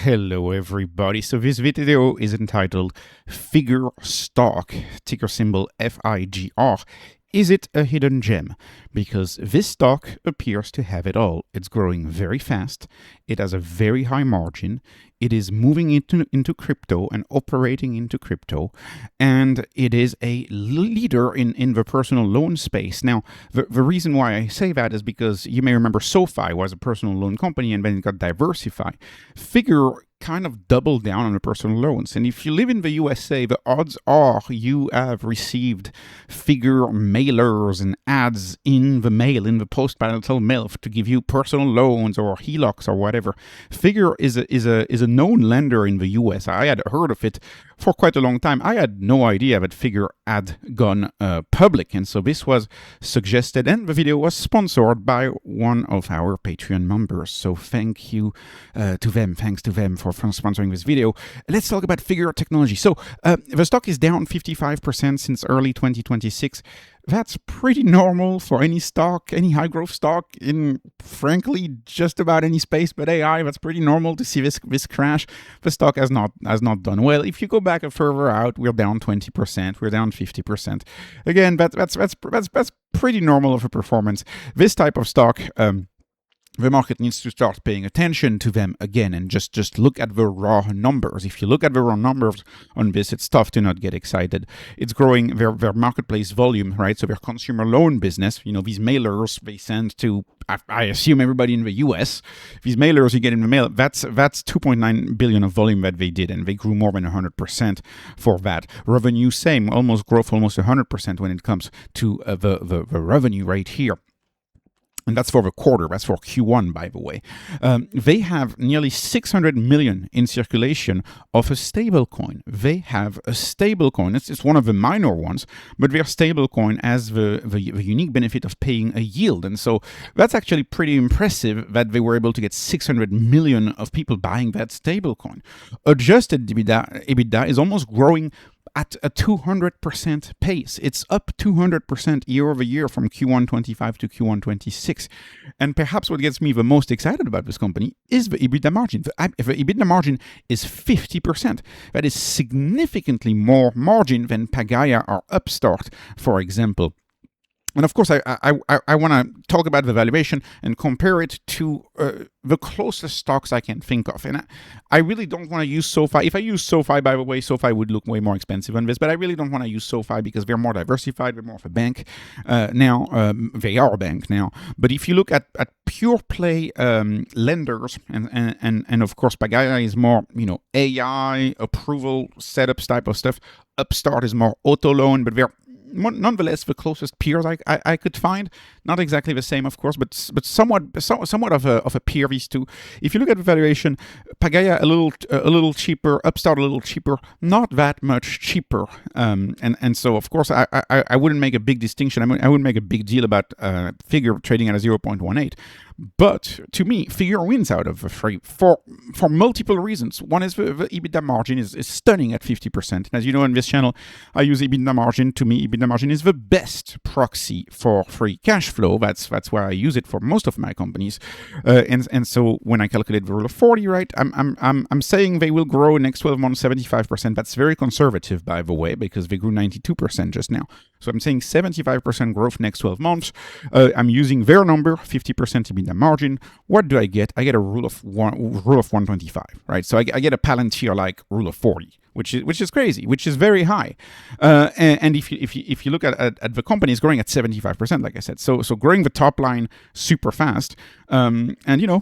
Hello everybody, so this video is entitled FIGR Stock, ticker symbol FIGR. Is it a hidden gem? Because this stock appears to have it all. It's growing very fast, it has a very high margin, it is moving into crypto and operating into crypto, and it is a leader in the personal loan space. Now, the reason why I say that is because you may remember SoFi was a personal loan company and then it got diversified. FIGR kind of double down on the personal loans. And if you live in the USA, the odds are you have received FIGR mailers and ads in the mail, in the post-marital mail, to give you personal loans or HELOCs or whatever. FIGR is a known lender in the US. I had heard of it for quite a long time. I had no idea that FIGR had gone public, and so this was suggested, and the video was sponsored by one of our Patreon members. So thank you to them. Thanks to them for sponsoring this video. Let's talk about FIGR technology. So the stock is down 55% since early 2026. That's pretty normal for any stock, any high growth stock in, frankly, just about any space but AI. That's pretty normal to see this crash. The stock has not done well. If you go back further out, we're down 20%, we're down 50%. Again, that's pretty normal of a performance. This type of stock, the market needs to start paying attention to them again and just look at the raw numbers. If you look at the raw numbers on this, it's tough to not get excited. It's growing their marketplace volume, right? So their consumer loan business, these mailers they send to, I assume, everybody in the US. These mailers you get in the mail, that's 2.9 billion of volume that they did, and they grew more than 100% for that. Revenue, same, almost 100% when it comes to the revenue right here. And that's for the quarter, that's for Q1, by the way. They have nearly 600 million in circulation of a stable coin. They have a stable coin. It's one of the minor ones, but their stable coin has the unique benefit of paying a yield. And so that's actually pretty impressive that they were able to get 600 million of people buying that stable coin. Adjusted EBITDA is almost growing at a 200% pace. It's up 200% year over year from Q1 25 to Q1 26. And perhaps what gets me the most excited about this company is the EBITDA margin. The EBITDA margin is 50%. That is significantly more margin than Pagaya or Upstart, for example. And of course, I want to talk about the valuation and compare it to the closest stocks I can think of. And I really don't want to use SoFi. If I use SoFi, by the way, SoFi would look way more expensive on this, but I really don't want to use SoFi because they're more diversified, they're more of a bank now. They are a bank now. But if you look at pure play lenders, and of course, Pagaya is more, AI, approval, setups type of stuff. Upstart is more auto loan, but they're nonetheless the closest peers I could find. Not exactly the same, of course, but somewhat of a peer, these two. If you look at the valuation, Pagaya a little cheaper, Upstart a little cheaper, not that much cheaper. And so of course I wouldn't make a big distinction. I wouldn't make a big deal about FIGR trading at a 0.18. But to me, FIGR wins out of the three for multiple reasons. One is the EBITDA margin is stunning at 50%. And as you know, in this channel, I use EBITDA margin. To me, EBITDA margin is the best proxy for free cash flow. That's why I use it for most of my companies. And so when I calculate the rule of 40, right, I'm saying they will grow next 12 months 75%. That's very conservative, by the way, because they grew 92% just now. So I'm saying 75% growth next 12 months. I'm using their number, 50% EBITDA margin. What do I get? I get a rule of 125, right? So I get a Palantir like rule of 40, which is crazy, which is very high. And if you look at the company, it's growing at 75%, like I said. So growing the top line super fast. And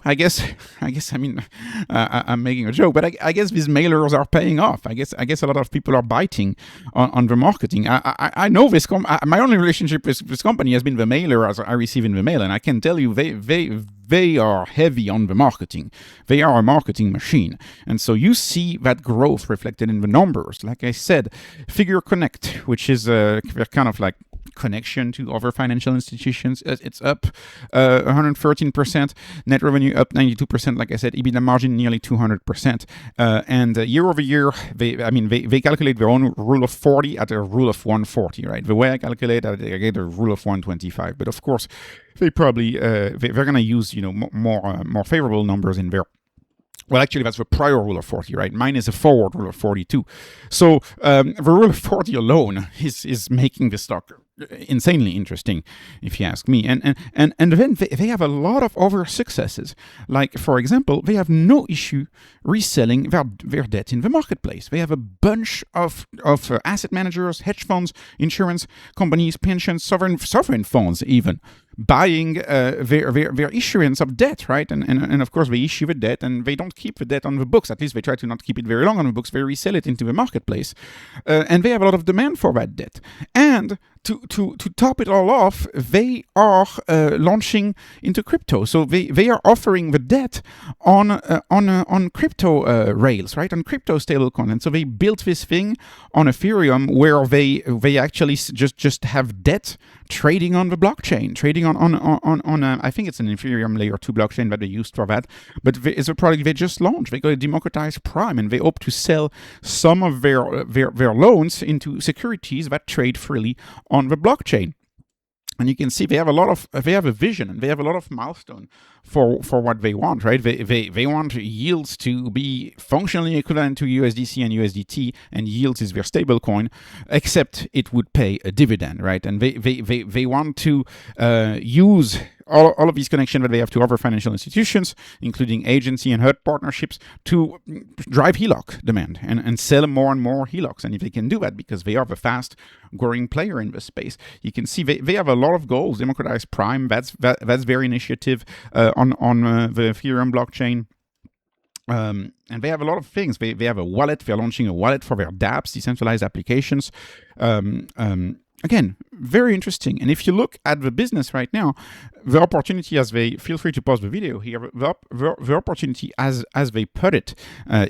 I guess I'm making a joke, but I guess these mailers are paying off. I guess a lot of people are biting on the marketing. I know this. My only relationship with this company has been the mailer as I receive in the mail, and I can tell you they are heavy on the marketing. They are a marketing machine. And so you see that growth reflected in the numbers. Like I said, FIGR Connect, which is kind of like connection to other financial institutions, it's up 113%, net revenue up 92%, like I said, EBITDA margin nearly 200%, and year over year, they calculate their own rule of 40 at a rule of 140, right? The way I calculate, I get a rule of 125, but of course, they probably they're going to use more favorable numbers in there. Well, actually, that's the prior rule of 40, right? Mine is a forward rule of 42. So the rule of 40 alone is making the stock insanely interesting, if you ask me. And then they have a lot of other successes. Like, for example, they have no issue reselling their debt in the marketplace. They have a bunch of asset managers, hedge funds, insurance companies, pensions, sovereign funds even, buying their issuance of debt, right? And of course, they issue the debt and they don't keep the debt on the books. At least they try to not keep it very long on the books. They resell it into the marketplace. And they have a lot of demand for that debt. And to top it all off, they are launching into crypto. So they are offering the debt on crypto rails, right? On crypto stablecoin. And so they built this thing on Ethereum where they actually just have debt trading on the blockchain, trading on I think it's an Ethereum layer 2 blockchain that they used for that. But it's a product they just launched. They got a democratized prime, and they hope to sell some of their loans into securities that trade freely on the blockchain. And you can see they have a vision, and they have a lot of milestone for what they want, right? They want yields to be functionally equivalent to USDC and USDT, and yields is their stable coin, except it would pay a dividend, right? And they want to use all of these connections that they have to other financial institutions, including agency and HUD partnerships, to drive HELOC demand and sell more and more HELOCs. And if they can do that, because they are the fast-growing player in this space, you can see they have a lot of goals. Democratized Prime, that's their initiative on the Ethereum blockchain. And they have a lot of things. They have a wallet. They're launching a wallet for their dApps, decentralized applications. Again, very interesting. And if you look at the business right now, the opportunity, as they feel free to pause the video here, the opportunity as they put it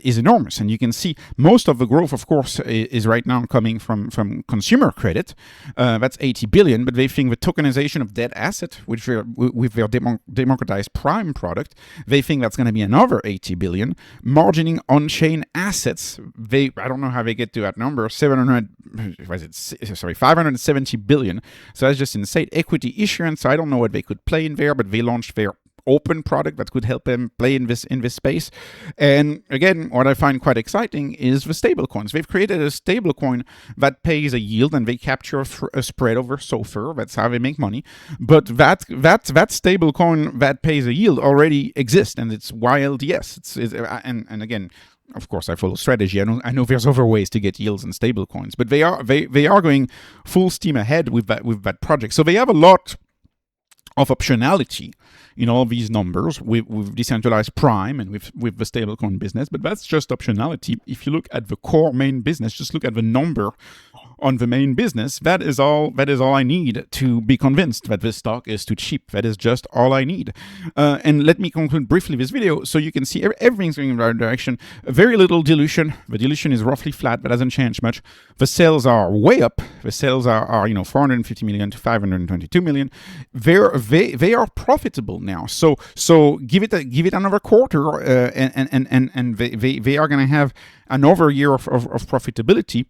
is enormous. And you can see most of the growth, of course, is right now coming from consumer credit. That's 80 billion, but they think the tokenization of debt asset, which with their democratized prime product, they think that's going to be another 80 billion. Margining on-chain assets, I don't know how they get to that number, 570 billion. So that's just insane. Equity issuance, so I don't know what they could play in there, but they launched their open product that could help them play in this space. And again, what I find quite exciting is the stablecoins. They've created a stablecoin that pays a yield, and they capture a spread over SOFR. That's how they make money. But that stablecoin that pays a yield already exists, and it's YLDS. And again, of course, I follow strategy. I know there's other ways to get yields in stablecoins, but they are going full steam ahead with that project. So they have a lot of optionality in all these numbers with decentralized prime and with the stablecoin business. But that's just optionality. If you look at the core main business, just look at the number on the main business, that is all I need to be convinced that this stock is too cheap. That is just all I need. And let me conclude briefly this video so you can see everything's going in the right direction. Very little dilution. The dilution is roughly flat, but hasn't changed much. The sales are way up. The sales are 450 million to 522 million. They are profitable now. So give it another quarter, and they are going to have another year of profitability.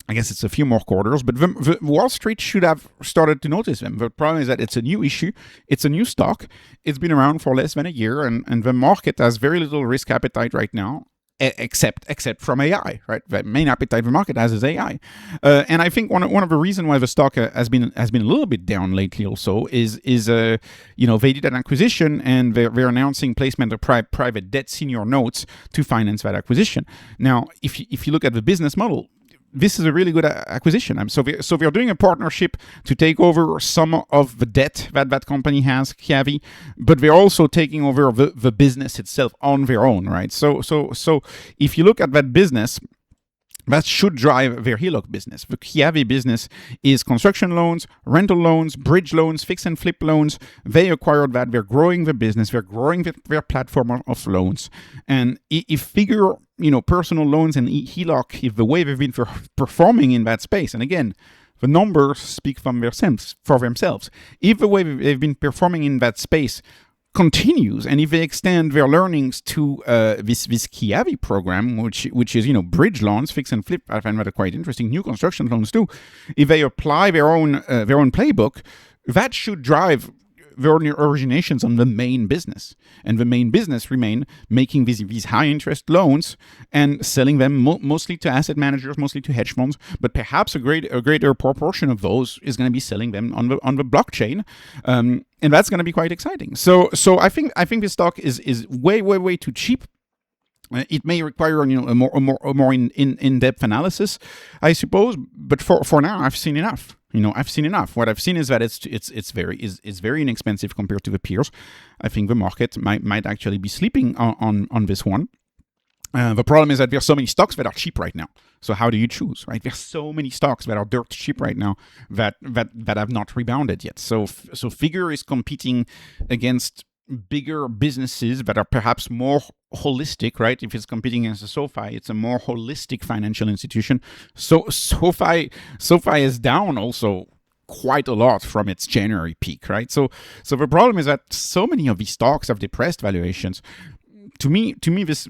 I guess it's a few more quarters, but the Wall Street should have started to notice them. The problem is that it's a new issue. It's a new stock. It's been around for less than a year, and the market has very little risk appetite right now, except from AI, right? The main appetite the market has is AI. And I think one of the reasons why the stock has been a little bit down lately also is they did an acquisition, and they're announcing placement of private debt senior notes to finance that acquisition. Now, if you look at the business model, this is a really good acquisition. So they're doing a partnership to take over some of the debt that company has, Kiavi, but they're also taking over the business itself on their own, right? So if you look at that business, that should drive their HELOC business. The Kiavi business is construction loans, rental loans, bridge loans, fix and flip loans. They acquired that. They're growing the business. They're growing their platform of loans. And if FIGR, personal loans and HELOC, if the way they've been performing in that space, and again, the numbers speak for themselves. If the way they've been performing in that space continues, and if they extend their learnings to this Kiavi program, which is bridge loans, fix and flip, I find that quite interesting. New construction loans too. If they apply their own playbook, that should drive originations on the main business, and the main business remain making these high interest loans and selling them mostly to asset managers, mostly to hedge funds, but perhaps a greater proportion of those is going to be selling them on the blockchain, and that's going to be quite exciting. So I think this stock is way too cheap. It may require a more in-depth analysis, I suppose. But for now, I've seen enough. I've seen enough. What I've seen is that it's very inexpensive compared to the peers. I think the market might actually be sleeping on this one. The problem is that there's so many stocks that are cheap right now. So how do you choose, right? There's so many stocks that are dirt cheap right now that have not rebounded yet. So FIGR is competing against bigger businesses that are perhaps more holistic, right? If it's competing against a SoFi, it's a more holistic financial institution. So SoFi is down also quite a lot from its January peak, right? So the problem is that so many of these stocks have depressed valuations. To me, this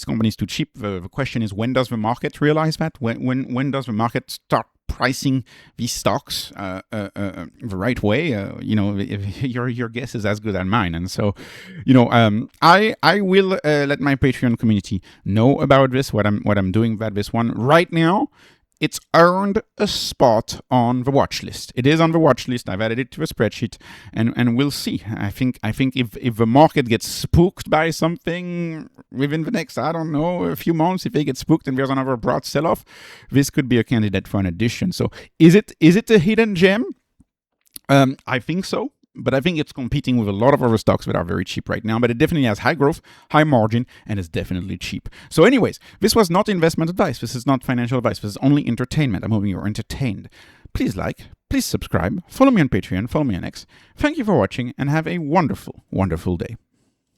company is too cheap. The question is, when does the market realize that? When does the market start pricing these stocks the right way? Your guess is as good as mine. And so, I will let my Patreon community know about this. What I'm doing about this one right now. It's earned a spot on the watch list. It is on the watch list. I've added it to a spreadsheet, and we'll see. I think if the market gets spooked by something within the next, a few months, if they get spooked and there's another broad sell-off, this could be a candidate for an addition. So is it a hidden gem? I think so. But I think it's competing with a lot of other stocks that are very cheap right now. But it definitely has high growth, high margin, and is definitely cheap. So anyways, this was not investment advice. This is not financial advice. This is only entertainment. I'm hoping you're entertained. Please like, please subscribe, follow me on Patreon, follow me on X. Thank you for watching, and have a wonderful, wonderful day.